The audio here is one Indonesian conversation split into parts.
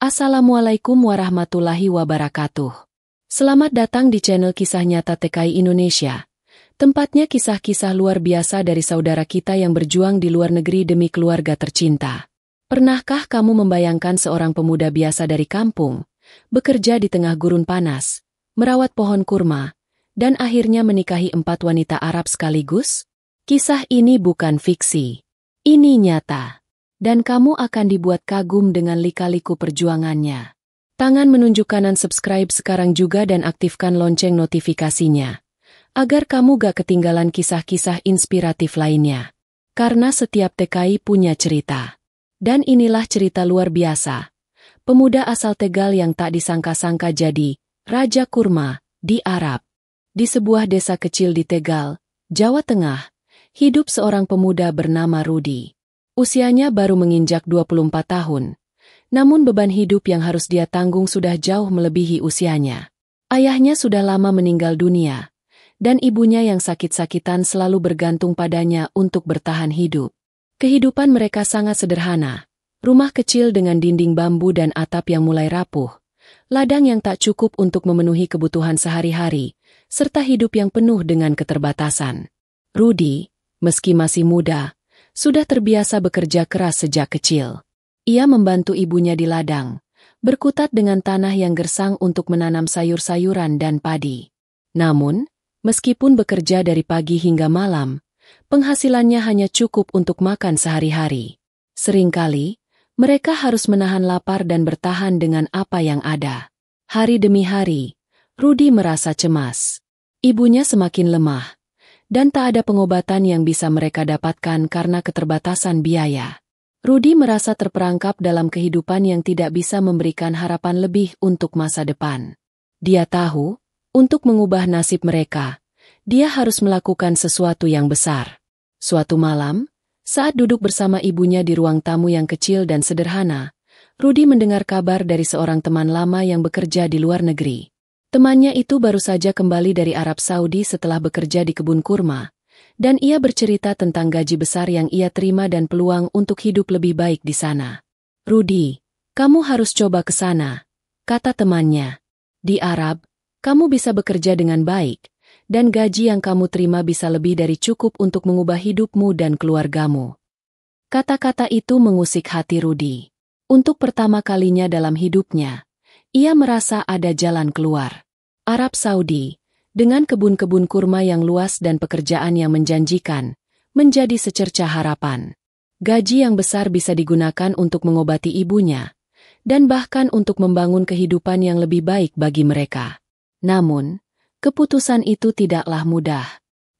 Assalamualaikum warahmatullahi wabarakatuh. Selamat datang di channel Kisah Nyata TKI Indonesia. Tempatnya kisah-kisah luar biasa dari saudara kita yang berjuang di luar negeri demi keluarga tercinta. Pernahkah kamu membayangkan seorang pemuda biasa dari kampung, bekerja di tengah gurun panas, merawat pohon kurma, dan akhirnya menikahi 4 wanita Arab sekaligus? Kisah ini bukan fiksi. Ini nyata. Dan kamu akan dibuat kagum dengan lika-liku perjuangannya. Tangan menunjuk kanan subscribe sekarang juga dan aktifkan lonceng notifikasinya. Agar kamu gak ketinggalan kisah-kisah inspiratif lainnya. Karena setiap TKI punya cerita. Dan inilah cerita luar biasa. Pemuda asal Tegal yang tak disangka-sangka jadi Raja Kurma di Arab. Di sebuah desa kecil di Tegal, Jawa Tengah, hidup seorang pemuda bernama Rudi. Usianya baru menginjak 24 tahun. Namun beban hidup yang harus dia tanggung sudah jauh melebihi usianya. Ayahnya sudah lama meninggal dunia. Dan ibunya yang sakit-sakitan selalu bergantung padanya untuk bertahan hidup. Kehidupan mereka sangat sederhana. Rumah kecil dengan dinding bambu dan atap yang mulai rapuh. Ladang yang tak cukup untuk memenuhi kebutuhan sehari-hari. Serta hidup yang penuh dengan keterbatasan. Rudi, meski masih muda, sudah terbiasa bekerja keras sejak kecil. Ia membantu ibunya di ladang, berkutat dengan tanah yang gersang untuk menanam sayur-sayuran dan padi. Namun, meskipun bekerja dari pagi hingga malam, penghasilannya hanya cukup untuk makan sehari-hari. Seringkali, mereka harus menahan lapar dan bertahan dengan apa yang ada. Hari demi hari, Rudi merasa cemas. Ibunya semakin lemah. Dan tak ada pengobatan yang bisa mereka dapatkan karena keterbatasan biaya. Rudi merasa terperangkap dalam kehidupan yang tidak bisa memberikan harapan lebih untuk masa depan. Dia tahu, untuk mengubah nasib mereka, dia harus melakukan sesuatu yang besar. Suatu malam, saat duduk bersama ibunya di ruang tamu yang kecil dan sederhana, Rudi mendengar kabar dari seorang teman lama yang bekerja di luar negeri. Temannya itu baru saja kembali dari Arab Saudi setelah bekerja di kebun kurma, dan ia bercerita tentang gaji besar yang ia terima dan peluang untuk hidup lebih baik di sana. "Rudi, kamu harus coba ke sana," kata temannya. "Di Arab, kamu bisa bekerja dengan baik, dan gaji yang kamu terima bisa lebih dari cukup untuk mengubah hidupmu dan keluargamu." Kata-kata itu mengusik hati Rudi. Untuk pertama kalinya dalam hidupnya, ia merasa ada jalan keluar. Arab Saudi, dengan kebun-kebun kurma yang luas dan pekerjaan yang menjanjikan, menjadi secercah harapan. Gaji yang besar bisa digunakan untuk mengobati ibunya, dan bahkan untuk membangun kehidupan yang lebih baik bagi mereka. Namun, keputusan itu tidaklah mudah.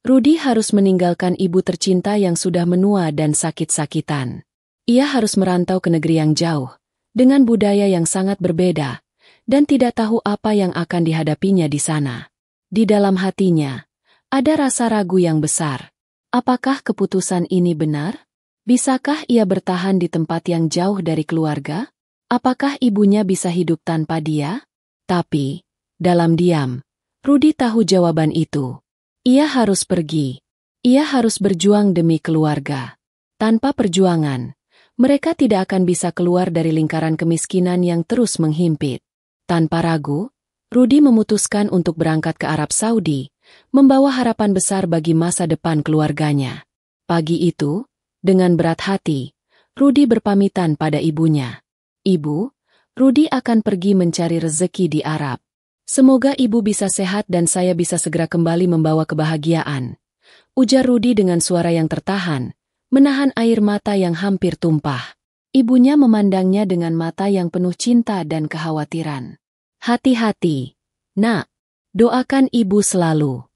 Rudi harus meninggalkan ibu tercinta yang sudah menua dan sakit-sakitan. Ia harus merantau ke negeri yang jauh, dengan budaya yang sangat berbeda, dan tidak tahu apa yang akan dihadapinya di sana. Di dalam hatinya, ada rasa ragu yang besar. Apakah keputusan ini benar? Bisakah ia bertahan di tempat yang jauh dari keluarga? Apakah ibunya bisa hidup tanpa dia? Tapi, dalam diam, Rudi tahu jawaban itu. Ia harus pergi. Ia harus berjuang demi keluarga. Tanpa perjuangan, mereka tidak akan bisa keluar dari lingkaran kemiskinan yang terus menghimpit. Tanpa ragu, Rudi memutuskan untuk berangkat ke Arab Saudi, membawa harapan besar bagi masa depan keluarganya. Pagi itu, dengan berat hati, Rudi berpamitan pada ibunya. "Ibu, Rudi akan pergi mencari rezeki di Arab. Semoga ibu bisa sehat dan saya bisa segera kembali membawa kebahagiaan," ujar Rudi dengan suara yang tertahan, menahan air mata yang hampir tumpah. Ibunya memandangnya dengan mata yang penuh cinta dan kekhawatiran. "Hati-hati, Nak. Doakan ibu selalu."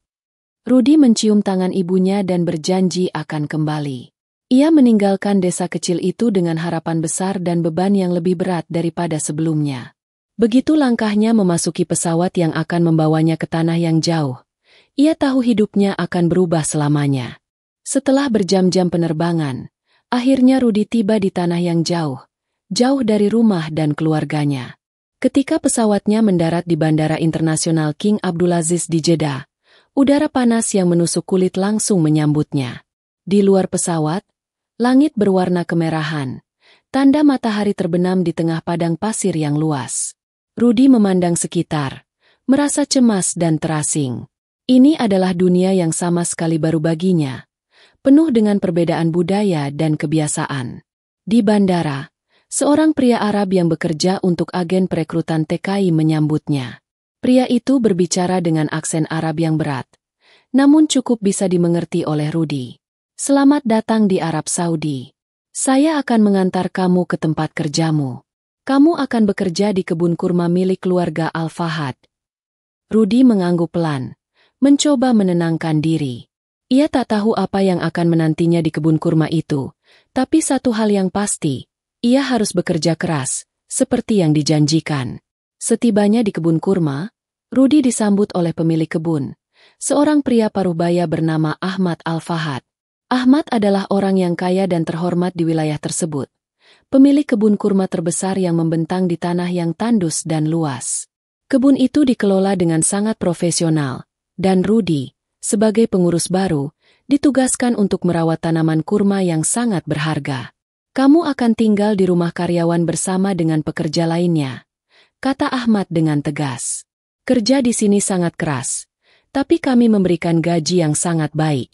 Rudi mencium tangan ibunya dan berjanji akan kembali. Ia meninggalkan desa kecil itu dengan harapan besar dan beban yang lebih berat daripada sebelumnya. Begitu langkahnya memasuki pesawat yang akan membawanya ke tanah yang jauh, ia tahu hidupnya akan berubah selamanya. Setelah berjam-jam penerbangan, akhirnya Rudi tiba di tanah yang jauh, jauh dari rumah dan keluarganya. Ketika pesawatnya mendarat di Bandara Internasional King Abdulaziz di Jeddah, udara panas yang menusuk kulit langsung menyambutnya. Di luar pesawat, langit berwarna kemerahan, tanda matahari terbenam di tengah padang pasir yang luas. Rudy memandang sekitar, merasa cemas dan terasing. Ini adalah dunia yang sama sekali baru baginya, penuh dengan perbedaan budaya dan kebiasaan. Di bandara, seorang pria Arab yang bekerja untuk agen perekrutan TKI menyambutnya. Pria itu berbicara dengan aksen Arab yang berat, namun cukup bisa dimengerti oleh Rudy. Selamat datang di Arab Saudi. Saya akan mengantar kamu ke tempat kerjamu. Kamu akan bekerja di kebun kurma milik keluarga Al-Fahad. Rudy mengangguk pelan, mencoba menenangkan diri. Ia tak tahu apa yang akan menantinya di kebun kurma itu, tapi satu hal yang pasti, ia harus bekerja keras, seperti yang dijanjikan. Setibanya di kebun kurma, Rudy disambut oleh pemilik kebun, seorang pria paruh baya bernama Ahmad Al-Fahad. Ahmad adalah orang yang kaya dan terhormat di wilayah tersebut, pemilik kebun kurma terbesar yang membentang di tanah yang tandus dan luas. Kebun itu dikelola dengan sangat profesional, dan Rudy, sebagai pengurus baru, ditugaskan untuk merawat tanaman kurma yang sangat berharga. Kamu akan tinggal di rumah karyawan bersama dengan pekerja lainnya, kata Ahmad dengan tegas. Kerja di sini sangat keras, tapi kami memberikan gaji yang sangat baik.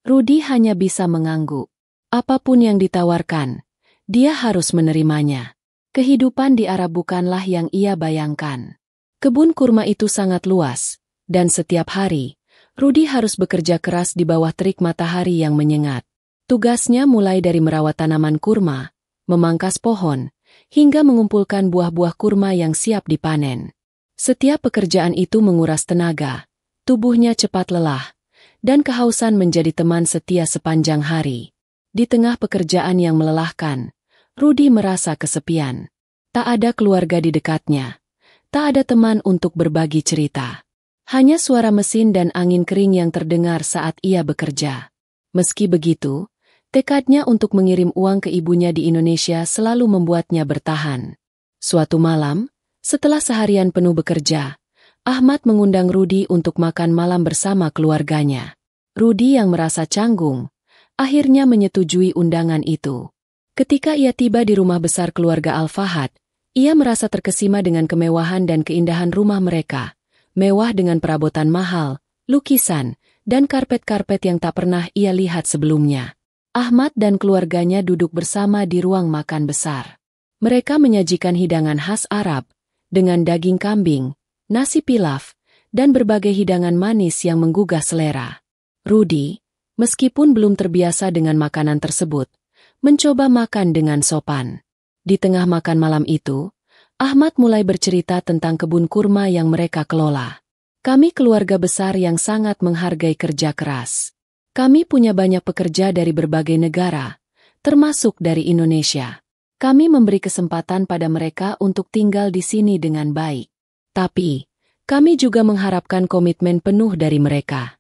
Rudy hanya bisa mengangguk. Apapun yang ditawarkan, dia harus menerimanya. Kehidupan di Arab bukanlah yang ia bayangkan. Kebun kurma itu sangat luas, dan setiap hari, Rudy harus bekerja keras di bawah terik matahari yang menyengat. Tugasnya mulai dari merawat tanaman kurma, memangkas pohon, hingga mengumpulkan buah-buah kurma yang siap dipanen. Setiap pekerjaan itu menguras tenaga, tubuhnya cepat lelah, dan kehausan menjadi teman setia sepanjang hari. Di tengah pekerjaan yang melelahkan, Rudy merasa kesepian. Tak ada keluarga di dekatnya, tak ada teman untuk berbagi cerita. Hanya suara mesin dan angin kering yang terdengar saat ia bekerja. Meski begitu, tekadnya untuk mengirim uang ke ibunya di Indonesia selalu membuatnya bertahan. Suatu malam, setelah seharian penuh bekerja, Ahmad mengundang Rudy untuk makan malam bersama keluarganya. Rudy yang merasa canggung, akhirnya menyetujui undangan itu. Ketika ia tiba di rumah besar keluarga Al-Fahad, ia merasa terkesima dengan kemewahan dan keindahan rumah mereka. Mewah dengan perabotan mahal, lukisan, dan karpet-karpet yang tak pernah ia lihat sebelumnya. Ahmad dan keluarganya duduk bersama di ruang makan besar. Mereka menyajikan hidangan khas Arab, dengan daging kambing, nasi pilaf, dan berbagai hidangan manis yang menggugah selera. Rudy, meskipun belum terbiasa dengan makanan tersebut, mencoba makan dengan sopan. Di tengah makan malam itu, Ahmad mulai bercerita tentang kebun kurma yang mereka kelola. Kami keluarga besar yang sangat menghargai kerja keras. Kami punya banyak pekerja dari berbagai negara, termasuk dari Indonesia. Kami memberi kesempatan pada mereka untuk tinggal di sini dengan baik. Tapi, kami juga mengharapkan komitmen penuh dari mereka.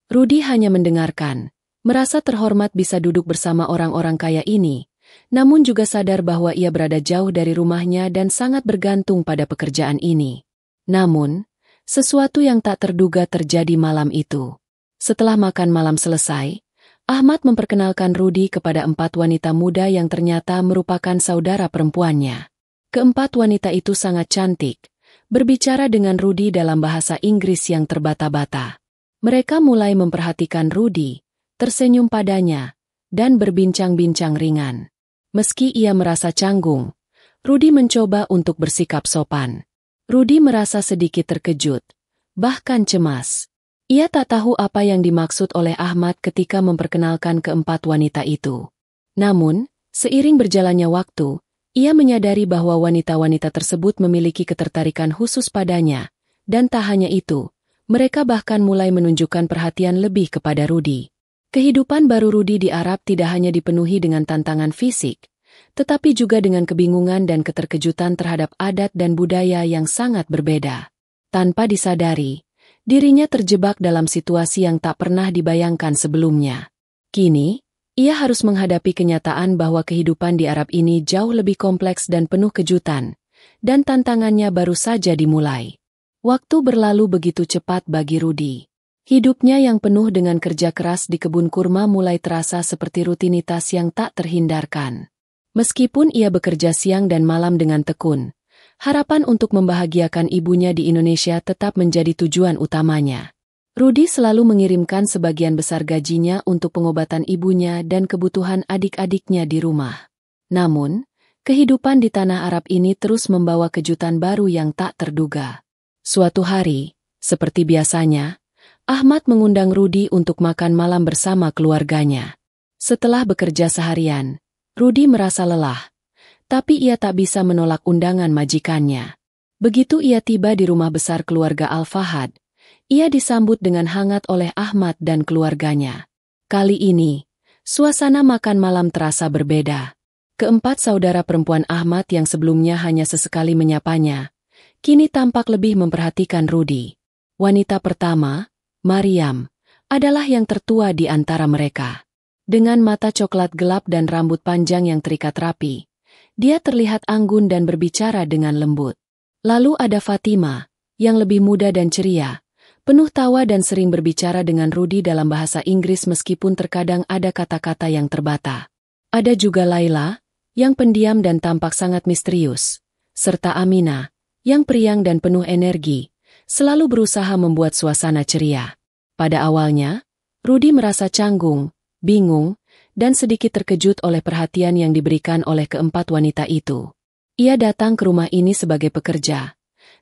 Rudy hanya mendengarkan, merasa terhormat bisa duduk bersama orang-orang kaya ini, namun juga sadar bahwa ia berada jauh dari rumahnya dan sangat bergantung pada pekerjaan ini. Namun, sesuatu yang tak terduga terjadi malam itu. Setelah makan malam selesai, Ahmad memperkenalkan Rudy kepada 4 wanita muda yang ternyata merupakan saudara perempuannya. Keempat wanita itu sangat cantik, berbicara dengan Rudy dalam bahasa Inggris yang terbata-bata. Mereka mulai memperhatikan Rudy, tersenyum padanya, dan berbincang-bincang ringan. Meski ia merasa canggung, Rudy mencoba untuk bersikap sopan. Rudy merasa sedikit terkejut, bahkan cemas. Ia tak tahu apa yang dimaksud oleh Ahmad ketika memperkenalkan keempat wanita itu. Namun, seiring berjalannya waktu, ia menyadari bahwa wanita-wanita tersebut memiliki ketertarikan khusus padanya, dan tak hanya itu, mereka bahkan mulai menunjukkan perhatian lebih kepada Rudy. Kehidupan baru Rudy di Arab tidak hanya dipenuhi dengan tantangan fisik, tetapi juga dengan kebingungan dan keterkejutan terhadap adat dan budaya yang sangat berbeda. Tanpa disadari, dirinya terjebak dalam situasi yang tak pernah dibayangkan sebelumnya. Kini, ia harus menghadapi kenyataan bahwa kehidupan di Arab ini jauh lebih kompleks dan penuh kejutan, dan tantangannya baru saja dimulai. Waktu berlalu begitu cepat bagi Rudy. Hidupnya yang penuh dengan kerja keras di kebun kurma mulai terasa seperti rutinitas yang tak terhindarkan. Meskipun ia bekerja siang dan malam dengan tekun, harapan untuk membahagiakan ibunya di Indonesia tetap menjadi tujuan utamanya. Rudy selalu mengirimkan sebagian besar gajinya untuk pengobatan ibunya dan kebutuhan adik-adiknya di rumah. Namun, kehidupan di tanah Arab ini terus membawa kejutan baru yang tak terduga. Suatu hari, seperti biasanya, Ahmad mengundang Rudy untuk makan malam bersama keluarganya. Setelah bekerja seharian, Rudy merasa lelah, tapi ia tak bisa menolak undangan majikannya. Begitu ia tiba di rumah besar keluarga Al-Fahad, ia disambut dengan hangat oleh Ahmad dan keluarganya. Kali ini, suasana makan malam terasa berbeda. Keempat saudara perempuan Ahmad yang sebelumnya hanya sesekali menyapanya, kini tampak lebih memperhatikan Rudy. Wanita pertama, Maryam, adalah yang tertua di antara mereka. Dengan mata coklat gelap dan rambut panjang yang terikat rapi, dia terlihat anggun dan berbicara dengan lembut. Lalu ada Fatima, yang lebih muda dan ceria, penuh tawa dan sering berbicara dengan Rudy dalam bahasa Inggris meskipun terkadang ada kata-kata yang terbata. Ada juga Laila, yang pendiam dan tampak sangat misterius, serta Amina, yang periang dan penuh energi, selalu berusaha membuat suasana ceria. Pada awalnya, Rudy merasa canggung, bingung, dan sedikit terkejut oleh perhatian yang diberikan oleh keempat wanita itu. Ia datang ke rumah ini sebagai pekerja,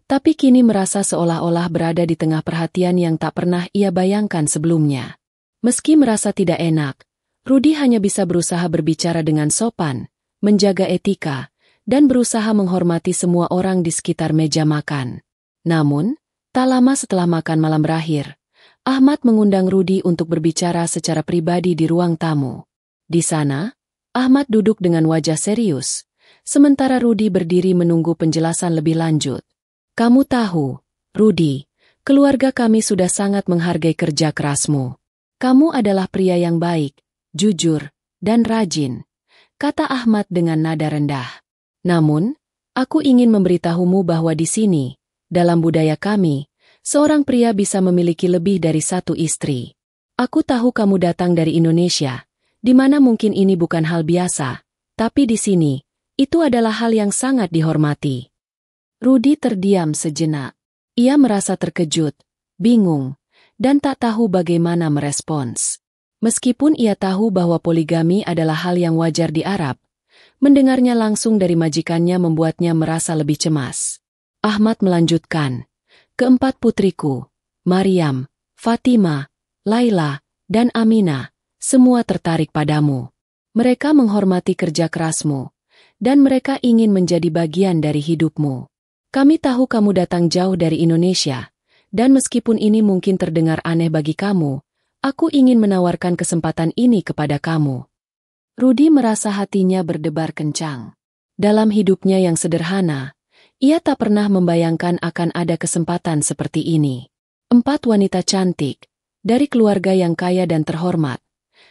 tapi kini merasa seolah-olah berada di tengah perhatian yang tak pernah ia bayangkan sebelumnya. Meski merasa tidak enak, Rudy hanya bisa berusaha berbicara dengan sopan, menjaga etika, dan berusaha menghormati semua orang di sekitar meja makan. Namun, tak lama setelah makan malam berakhir, Ahmad mengundang Rudy untuk berbicara secara pribadi di ruang tamu. Di sana, Ahmad duduk dengan wajah serius, sementara Rudy berdiri menunggu penjelasan lebih lanjut. Kamu tahu, Rudy, keluarga kami sudah sangat menghargai kerja kerasmu. Kamu adalah pria yang baik, jujur, dan rajin, kata Ahmad dengan nada rendah. Namun, aku ingin memberitahumu bahwa di sini, dalam budaya kami, seorang pria bisa memiliki lebih dari satu istri. Aku tahu kamu datang dari Indonesia, di mana mungkin ini bukan hal biasa, tapi di sini, itu adalah hal yang sangat dihormati. Rudy terdiam sejenak. Ia merasa terkejut, bingung, dan tak tahu bagaimana merespons. Meskipun ia tahu bahwa poligami adalah hal yang wajar di Arab, mendengarnya langsung dari majikannya membuatnya merasa lebih cemas. Ahmad melanjutkan, keempat putriku, Maryam, Fatima, Laila, dan Amina, semua tertarik padamu. Mereka menghormati kerja kerasmu, dan mereka ingin menjadi bagian dari hidupmu. Kami tahu kamu datang jauh dari Indonesia, dan meskipun ini mungkin terdengar aneh bagi kamu, aku ingin menawarkan kesempatan ini kepada kamu. Rudy merasa hatinya berdebar kencang. Dalam hidupnya yang sederhana, ia tak pernah membayangkan akan ada kesempatan seperti ini. 4 wanita cantik, dari keluarga yang kaya dan terhormat,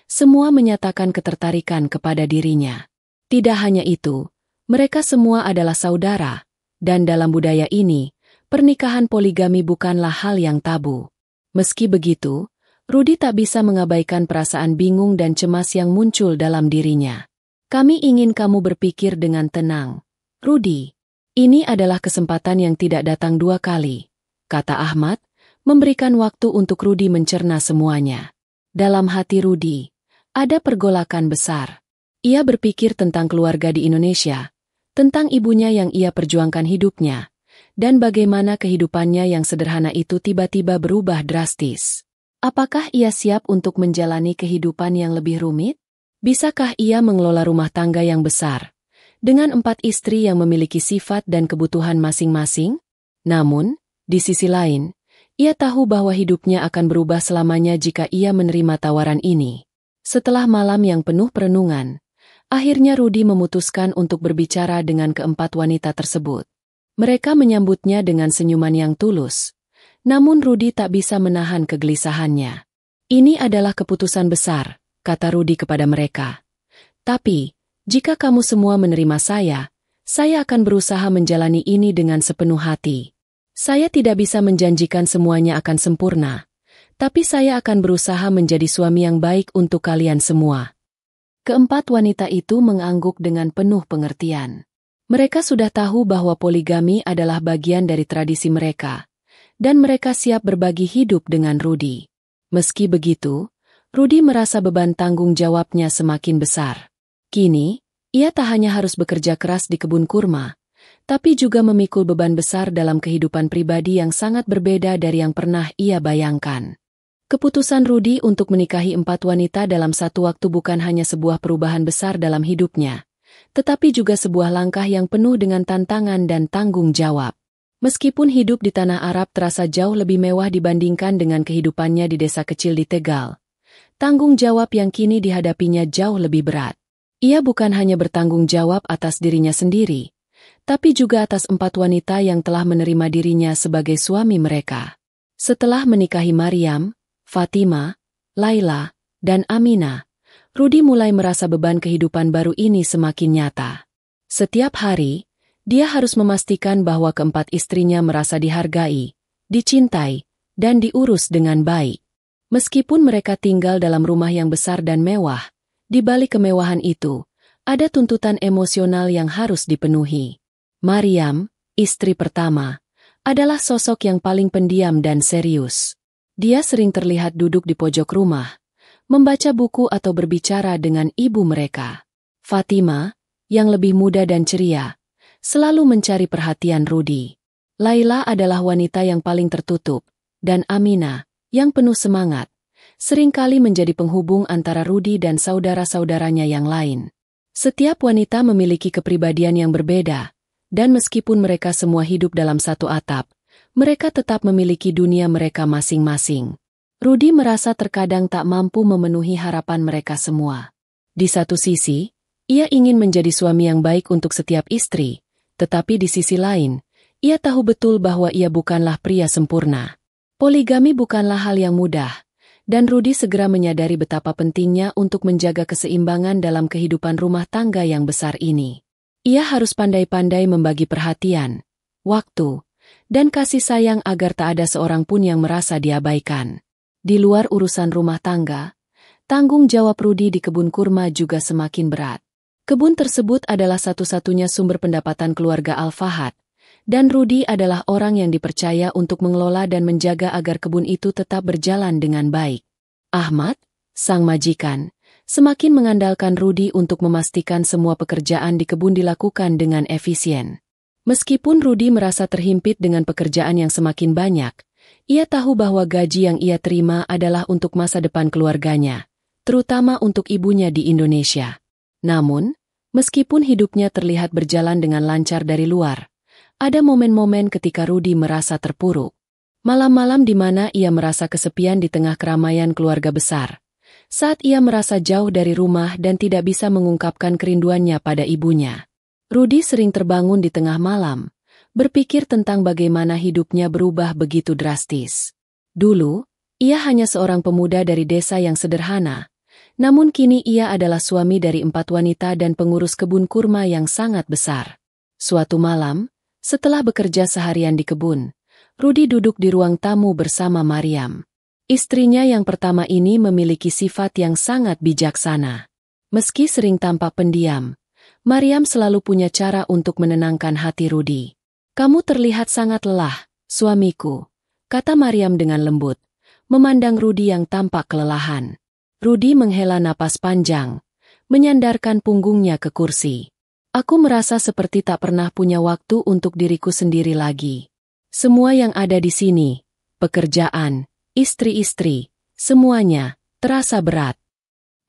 semua menyatakan ketertarikan kepada dirinya. Tidak hanya itu, mereka semua adalah saudara, dan dalam budaya ini, pernikahan poligami bukanlah hal yang tabu. Meski begitu, Rudy tak bisa mengabaikan perasaan bingung dan cemas yang muncul dalam dirinya. Kami ingin kamu berpikir dengan tenang, Rudy. Ini adalah kesempatan yang tidak datang 2 kali, kata Ahmad, memberikan waktu untuk Rudy mencerna semuanya. Dalam hati Rudy, ada pergolakan besar. Ia berpikir tentang keluarga di Indonesia, tentang ibunya yang ia perjuangkan hidupnya, dan bagaimana kehidupannya yang sederhana itu tiba-tiba berubah drastis. Apakah ia siap untuk menjalani kehidupan yang lebih rumit? Bisakah ia mengelola rumah tangga yang besar, dengan 4 istri yang memiliki sifat dan kebutuhan masing-masing? Namun, di sisi lain, ia tahu bahwa hidupnya akan berubah selamanya jika ia menerima tawaran ini. Setelah malam yang penuh perenungan, akhirnya Rudy memutuskan untuk berbicara dengan keempat wanita tersebut. Mereka menyambutnya dengan senyuman yang tulus, namun Rudy tak bisa menahan kegelisahannya. Ini adalah keputusan besar, kata Rudy kepada mereka. Tapi, jika kamu semua menerima saya akan berusaha menjalani ini dengan sepenuh hati. Saya tidak bisa menjanjikan semuanya akan sempurna, tapi saya akan berusaha menjadi suami yang baik untuk kalian semua. Keempat wanita itu mengangguk dengan penuh pengertian. Mereka sudah tahu bahwa poligami adalah bagian dari tradisi mereka, dan mereka siap berbagi hidup dengan Rudy. Meski begitu, Rudy merasa beban tanggung jawabnya semakin besar. Kini, ia tak hanya harus bekerja keras di kebun kurma, tapi juga memikul beban besar dalam kehidupan pribadi yang sangat berbeda dari yang pernah ia bayangkan. Keputusan Rudy untuk menikahi 4 wanita dalam satu waktu bukan hanya sebuah perubahan besar dalam hidupnya, tetapi juga sebuah langkah yang penuh dengan tantangan dan tanggung jawab. Meskipun hidup di tanah Arab terasa jauh lebih mewah dibandingkan dengan kehidupannya di desa kecil di Tegal, tanggung jawab yang kini dihadapinya jauh lebih berat. Ia bukan hanya bertanggung jawab atas dirinya sendiri, tapi juga atas 4 wanita yang telah menerima dirinya sebagai suami mereka. Setelah menikahi Maryam, Fatima, Laila, dan Amina, Rudy mulai merasa beban kehidupan baru ini semakin nyata. Setiap hari, dia harus memastikan bahwa keempat istrinya merasa dihargai, dicintai, dan diurus dengan baik. Meskipun mereka tinggal dalam rumah yang besar dan mewah, di balik kemewahan itu, ada tuntutan emosional yang harus dipenuhi. Maryam, istri pertama, adalah sosok yang paling pendiam dan serius. Dia sering terlihat duduk di pojok rumah, membaca buku atau berbicara dengan ibu mereka. Fatima, yang lebih muda dan ceria, selalu mencari perhatian Rudy. Laila adalah wanita yang paling tertutup, dan Amina, yang penuh semangat, seringkali menjadi penghubung antara Rudy dan saudara-saudaranya yang lain. Setiap wanita memiliki kepribadian yang berbeda, dan meskipun mereka semua hidup dalam satu atap, mereka tetap memiliki dunia mereka masing-masing. Rudy merasa terkadang tak mampu memenuhi harapan mereka semua. Di satu sisi, ia ingin menjadi suami yang baik untuk setiap istri, tetapi di sisi lain, ia tahu betul bahwa ia bukanlah pria sempurna. Poligami bukanlah hal yang mudah, dan Rudy segera menyadari betapa pentingnya untuk menjaga keseimbangan dalam kehidupan rumah tangga yang besar ini. Ia harus pandai-pandai membagi perhatian, waktu, dan kasih sayang agar tak ada seorang pun yang merasa diabaikan. Di luar urusan rumah tangga, tanggung jawab Rudy di kebun kurma juga semakin berat. Kebun tersebut adalah satu-satunya sumber pendapatan keluarga Al-Fahad, dan Rudy adalah orang yang dipercaya untuk mengelola dan menjaga agar kebun itu tetap berjalan dengan baik. Ahmad, sang majikan, semakin mengandalkan Rudy untuk memastikan semua pekerjaan di kebun dilakukan dengan efisien. Meskipun Rudy merasa terhimpit dengan pekerjaan yang semakin banyak, ia tahu bahwa gaji yang ia terima adalah untuk masa depan keluarganya, terutama untuk ibunya di Indonesia. Namun, meskipun hidupnya terlihat berjalan dengan lancar dari luar, ada momen-momen ketika Rudy merasa terpuruk. Malam-malam di mana ia merasa kesepian di tengah keramaian keluarga besar. Saat ia merasa jauh dari rumah dan tidak bisa mengungkapkan kerinduannya pada ibunya. Rudy sering terbangun di tengah malam, berpikir tentang bagaimana hidupnya berubah begitu drastis. Dulu, ia hanya seorang pemuda dari desa yang sederhana, namun kini ia adalah suami dari 4 wanita dan pengurus kebun kurma yang sangat besar. Suatu malam, setelah bekerja seharian di kebun, Rudy duduk di ruang tamu bersama Maryam. Istrinya yang pertama ini memiliki sifat yang sangat bijaksana. Meski sering tampak pendiam, Maryam selalu punya cara untuk menenangkan hati Rudy. "Kamu terlihat sangat lelah, suamiku," kata Maryam dengan lembut, memandang Rudy yang tampak kelelahan. Rudy menghela napas panjang, menyandarkan punggungnya ke kursi. "Aku merasa seperti tak pernah punya waktu untuk diriku sendiri lagi. Semua yang ada di sini, pekerjaan, istri-istri, semuanya, terasa berat."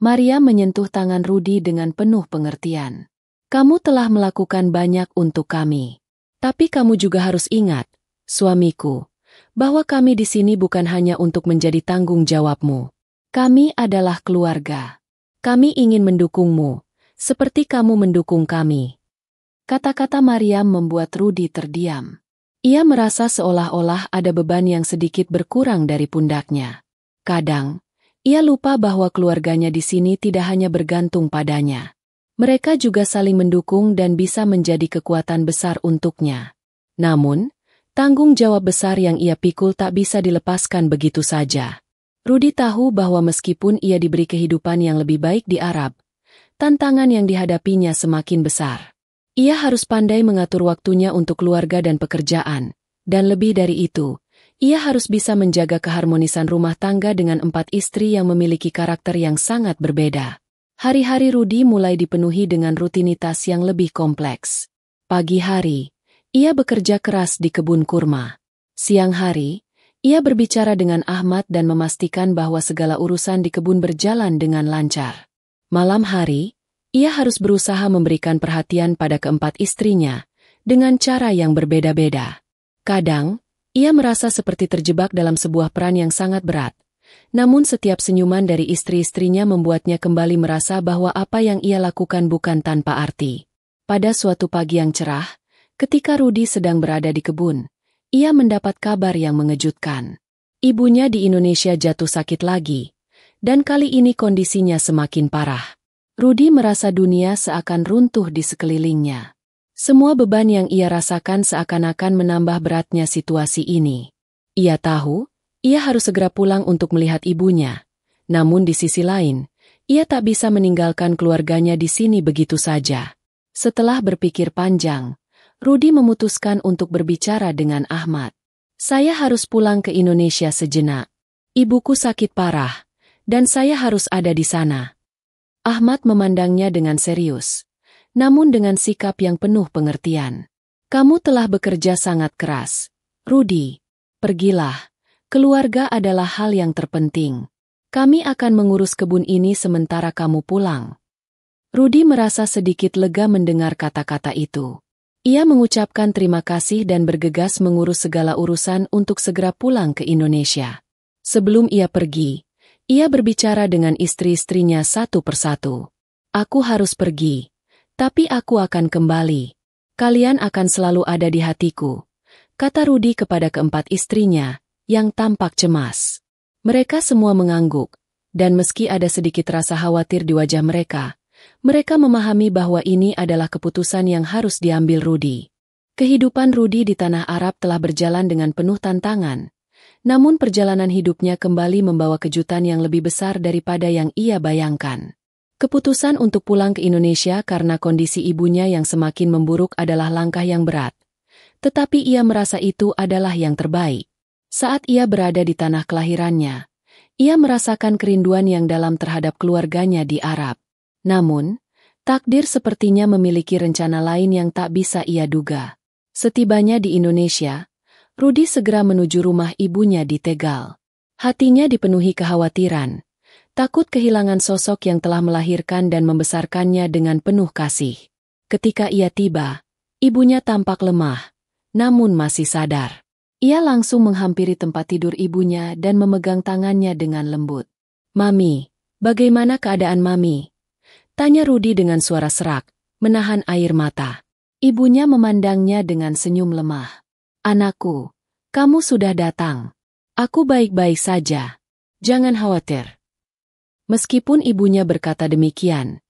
Maryam menyentuh tangan Rudy dengan penuh pengertian. "Kamu telah melakukan banyak untuk kami. Tapi kamu juga harus ingat, suamiku, bahwa kami di sini bukan hanya untuk menjadi tanggung jawabmu. Kami adalah keluarga. Kami ingin mendukungmu, seperti kamu mendukung kami." Kata-kata Maryam membuat Rudy terdiam. Ia merasa seolah-olah ada beban yang sedikit berkurang dari pundaknya. Kadang, ia lupa bahwa keluarganya di sini tidak hanya bergantung padanya. Mereka juga saling mendukung dan bisa menjadi kekuatan besar untuknya. Namun, tanggung jawab besar yang ia pikul tak bisa dilepaskan begitu saja. Rudy tahu bahwa meskipun ia diberi kehidupan yang lebih baik di Arab, tantangan yang dihadapinya semakin besar. Ia harus pandai mengatur waktunya untuk keluarga dan pekerjaan, dan lebih dari itu, ia harus bisa menjaga keharmonisan rumah tangga dengan 4 istri yang memiliki karakter yang sangat berbeda. Hari-hari Rudy mulai dipenuhi dengan rutinitas yang lebih kompleks. Pagi hari, ia bekerja keras di kebun kurma. Siang hari, ia berbicara dengan Ahmad dan memastikan bahwa segala urusan di kebun berjalan dengan lancar. Malam hari, ia harus berusaha memberikan perhatian pada keempat istrinya, dengan cara yang berbeda-beda. Kadang, ia merasa seperti terjebak dalam sebuah peran yang sangat berat. Namun setiap senyuman dari istri-istrinya membuatnya kembali merasa bahwa apa yang ia lakukan bukan tanpa arti. Pada suatu pagi yang cerah, ketika Rudy sedang berada di kebun, ia mendapat kabar yang mengejutkan. Ibunya di Indonesia jatuh sakit lagi, dan kali ini kondisinya semakin parah. Rudy merasa dunia seakan runtuh di sekelilingnya. Semua beban yang ia rasakan seakan-akan menambah beratnya situasi ini. Ia tahu, ia harus segera pulang untuk melihat ibunya. Namun di sisi lain, ia tak bisa meninggalkan keluarganya di sini begitu saja. Setelah berpikir panjang, Rudy memutuskan untuk berbicara dengan Ahmad. Saya harus pulang ke Indonesia sejenak. Ibuku sakit parah, dan saya harus ada di sana. Ahmad memandangnya dengan serius, namun dengan sikap yang penuh pengertian. Kamu telah bekerja sangat keras, Rudy. Pergilah, keluarga adalah hal yang terpenting. Kami akan mengurus kebun ini sementara kamu pulang. Rudy merasa sedikit lega mendengar kata-kata itu. Ia mengucapkan terima kasih dan bergegas mengurus segala urusan untuk segera pulang ke Indonesia. Sebelum ia pergi, ia berbicara dengan istri-istrinya satu persatu. Aku harus pergi, tapi aku akan kembali. Kalian akan selalu ada di hatiku, kata Rudy kepada keempat istrinya, yang tampak cemas. Mereka semua mengangguk, dan meski ada sedikit rasa khawatir di wajah mereka, mereka memahami bahwa ini adalah keputusan yang harus diambil Rudy. Kehidupan Rudy di tanah Arab telah berjalan dengan penuh tantangan. Namun perjalanan hidupnya kembali membawa kejutan yang lebih besar daripada yang ia bayangkan. Keputusan untuk pulang ke Indonesia karena kondisi ibunya yang semakin memburuk adalah langkah yang berat. Tetapi ia merasa itu adalah yang terbaik. Saat ia berada di tanah kelahirannya, ia merasakan kerinduan yang dalam terhadap keluarganya di Arab. Namun, takdir sepertinya memiliki rencana lain yang tak bisa ia duga. Setibanya di Indonesia, Rudy segera menuju rumah ibunya di Tegal. Hatinya dipenuhi kekhawatiran, takut kehilangan sosok yang telah melahirkan dan membesarkannya dengan penuh kasih. Ketika ia tiba, ibunya tampak lemah, namun masih sadar. Ia langsung menghampiri tempat tidur ibunya dan memegang tangannya dengan lembut. "Mami, bagaimana keadaan Mami?" tanya Rudy dengan suara serak, menahan air mata. Ibunya memandangnya dengan senyum lemah. "Anakku, kamu sudah datang. Aku baik-baik saja. Jangan khawatir." Meskipun ibunya berkata demikian,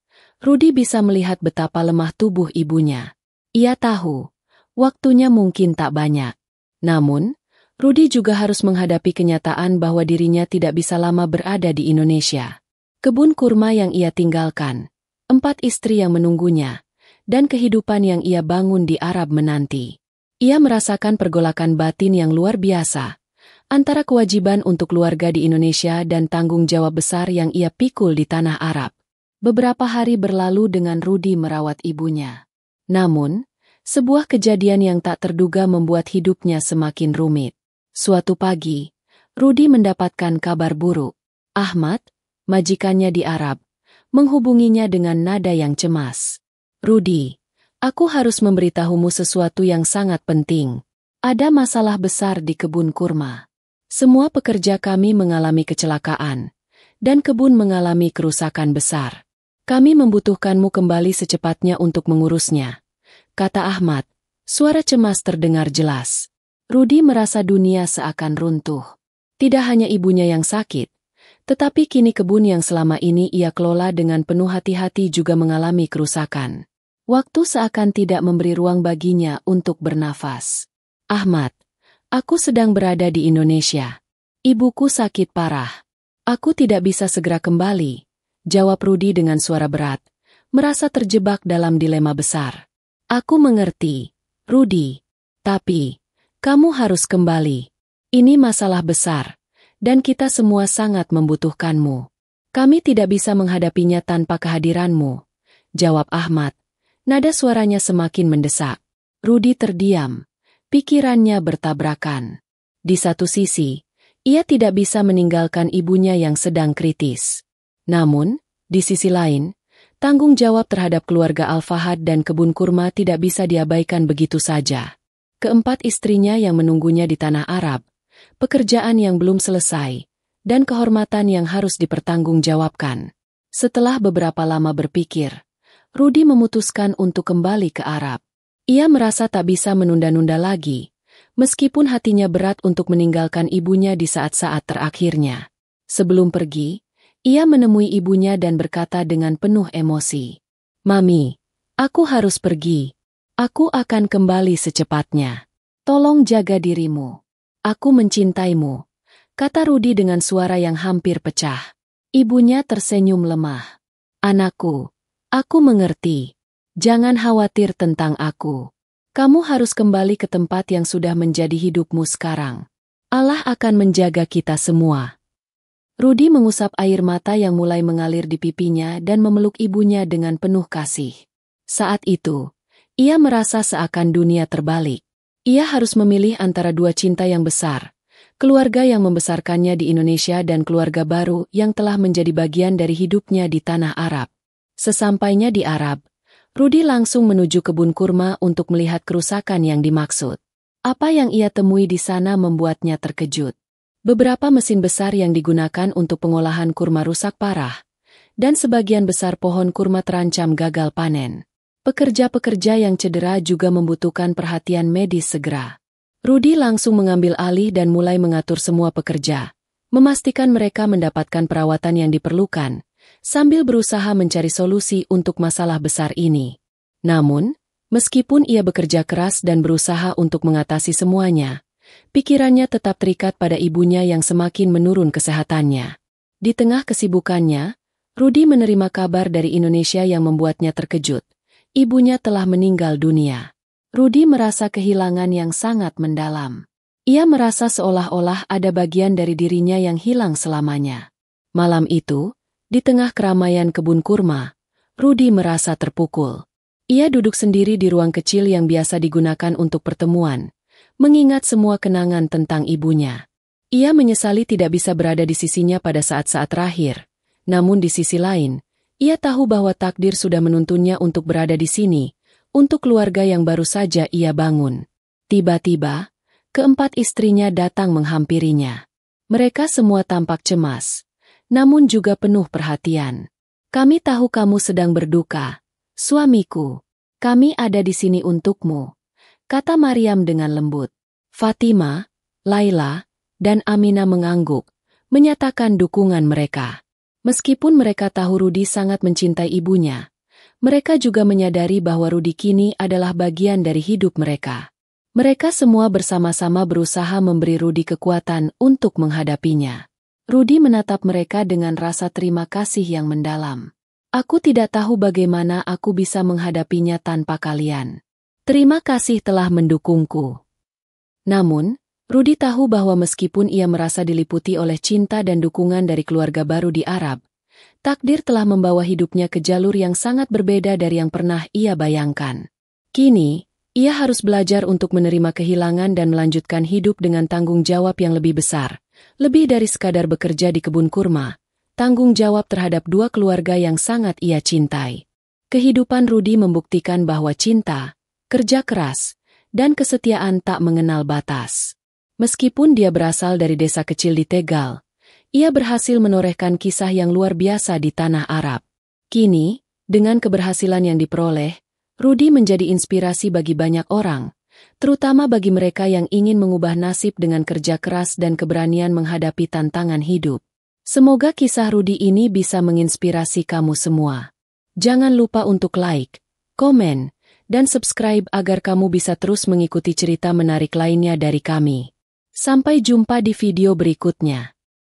Rudy bisa melihat betapa lemah tubuh ibunya. Ia tahu, waktunya mungkin tak banyak. Namun, Rudy juga harus menghadapi kenyataan bahwa dirinya tidak bisa lama berada di Indonesia. Kebun kurma yang ia tinggalkan, 4 istri yang menunggunya, dan kehidupan yang ia bangun di Arab menanti. Ia merasakan pergolakan batin yang luar biasa, antara kewajiban untuk keluarga di Indonesia dan tanggung jawab besar yang ia pikul di tanah Arab. Beberapa hari berlalu dengan Rudy merawat ibunya. Namun, sebuah kejadian yang tak terduga membuat hidupnya semakin rumit. Suatu pagi, Rudy mendapatkan kabar buruk. Ahmad, majikannya di Arab, menghubunginya dengan nada yang cemas. "Rudy, aku harus memberitahumu sesuatu yang sangat penting. Ada masalah besar di kebun kurma. Semua pekerja kami mengalami kecelakaan, dan kebun mengalami kerusakan besar. Kami membutuhkanmu kembali secepatnya untuk mengurusnya," kata Ahmad. Suara cemas terdengar jelas. Rudy merasa dunia seakan runtuh. Tidak hanya ibunya yang sakit, tetapi kini kebun yang selama ini ia kelola dengan penuh hati-hati juga mengalami kerusakan. Waktu seakan tidak memberi ruang baginya untuk bernafas. "Ahmad, aku sedang berada di Indonesia. Ibuku sakit parah. Aku tidak bisa segera kembali," jawab Rudy dengan suara berat, merasa terjebak dalam dilema besar. Aku mengerti, Rudy. Tapi, kamu harus kembali. Ini masalah besar, dan kita semua sangat membutuhkanmu. Kami tidak bisa menghadapinya tanpa kehadiranmu, jawab Ahmad. Nada suaranya semakin mendesak. Rudy terdiam, pikirannya bertabrakan. Di satu sisi, ia tidak bisa meninggalkan ibunya yang sedang kritis. Namun, di sisi lain, tanggung jawab terhadap keluarga Al-Fahad dan kebun kurma tidak bisa diabaikan begitu saja. Keempat istrinya yang menunggunya di tanah Arab, pekerjaan yang belum selesai, dan kehormatan yang harus dipertanggungjawabkan. Setelah beberapa lama berpikir, Rudy memutuskan untuk kembali ke Arab. Ia merasa tak bisa menunda-nunda lagi, meskipun hatinya berat untuk meninggalkan ibunya di saat-saat terakhirnya. Sebelum pergi, ia menemui ibunya dan berkata dengan penuh emosi, "Mami, aku harus pergi. Aku akan kembali secepatnya. Tolong jaga dirimu. Aku mencintaimu," kata Rudy dengan suara yang hampir pecah. Ibunya tersenyum lemah. "Anakku, aku mengerti. Jangan khawatir tentang aku. Kamu harus kembali ke tempat yang sudah menjadi hidupmu sekarang. Allah akan menjaga kita semua." Rudy mengusap air mata yang mulai mengalir di pipinya dan memeluk ibunya dengan penuh kasih. Saat itu, ia merasa seakan dunia terbalik. Ia harus memilih antara dua cinta yang besar, keluarga yang membesarkannya di Indonesia dan keluarga baru yang telah menjadi bagian dari hidupnya di tanah Arab. Sesampainya di Arab, Rudy langsung menuju kebun kurma untuk melihat kerusakan yang dimaksud. Apa yang ia temui di sana membuatnya terkejut. Beberapa mesin besar yang digunakan untuk pengolahan kurma rusak parah, dan sebagian besar pohon kurma terancam gagal panen. Pekerja-pekerja yang cedera juga membutuhkan perhatian medis segera. Rudy langsung mengambil alih dan mulai mengatur semua pekerja, memastikan mereka mendapatkan perawatan yang diperlukan, sambil berusaha mencari solusi untuk masalah besar ini. Namun, meskipun ia bekerja keras dan berusaha untuk mengatasi semuanya, pikirannya tetap terikat pada ibunya yang semakin menurun kesehatannya. Di tengah kesibukannya, Rudy menerima kabar dari Indonesia yang membuatnya terkejut. Ibunya telah meninggal dunia. Rudy merasa kehilangan yang sangat mendalam. Ia merasa seolah-olah ada bagian dari dirinya yang hilang selamanya. Malam itu, di tengah keramaian kebun kurma, Rudy merasa terpukul. Ia duduk sendiri di ruang kecil yang biasa digunakan untuk pertemuan, mengingat semua kenangan tentang ibunya. Ia menyesali tidak bisa berada di sisinya pada saat-saat terakhir. Namun di sisi lain, ia tahu bahwa takdir sudah menuntunnya untuk berada di sini, untuk keluarga yang baru saja ia bangun. Tiba-tiba, keempat istrinya datang menghampirinya. Mereka semua tampak cemas, namun juga penuh perhatian. "Kami tahu kamu sedang berduka, suamiku. Kami ada di sini untukmu," kata Maryam dengan lembut. Fatima, Laila, dan Aminah mengangguk, menyatakan dukungan mereka. Meskipun mereka tahu Rudy sangat mencintai ibunya, mereka juga menyadari bahwa Rudy kini adalah bagian dari hidup mereka. Mereka semua bersama-sama berusaha memberi Rudy kekuatan untuk menghadapinya. Rudy menatap mereka dengan rasa terima kasih yang mendalam. "Aku tidak tahu bagaimana aku bisa menghadapinya tanpa kalian. Terima kasih telah mendukungku." Namun, Rudy tahu bahwa meskipun ia merasa diliputi oleh cinta dan dukungan dari keluarga baru di Arab, takdir telah membawa hidupnya ke jalur yang sangat berbeda dari yang pernah ia bayangkan. Kini, ia harus belajar untuk menerima kehilangan dan melanjutkan hidup dengan tanggung jawab yang lebih besar, lebih dari sekadar bekerja di kebun kurma, tanggung jawab terhadap dua keluarga yang sangat ia cintai. Kehidupan Rudy membuktikan bahwa cinta, kerja keras, dan kesetiaan tak mengenal batas. Meskipun dia berasal dari desa kecil di Tegal, ia berhasil menorehkan kisah yang luar biasa di tanah Arab. Kini, dengan keberhasilan yang diperoleh, Rudy menjadi inspirasi bagi banyak orang, terutama bagi mereka yang ingin mengubah nasib dengan kerja keras dan keberanian menghadapi tantangan hidup. Semoga kisah Rudy ini bisa menginspirasi kamu semua. Jangan lupa untuk like, komen, dan subscribe agar kamu bisa terus mengikuti cerita menarik lainnya dari kami. Sampai jumpa di video berikutnya.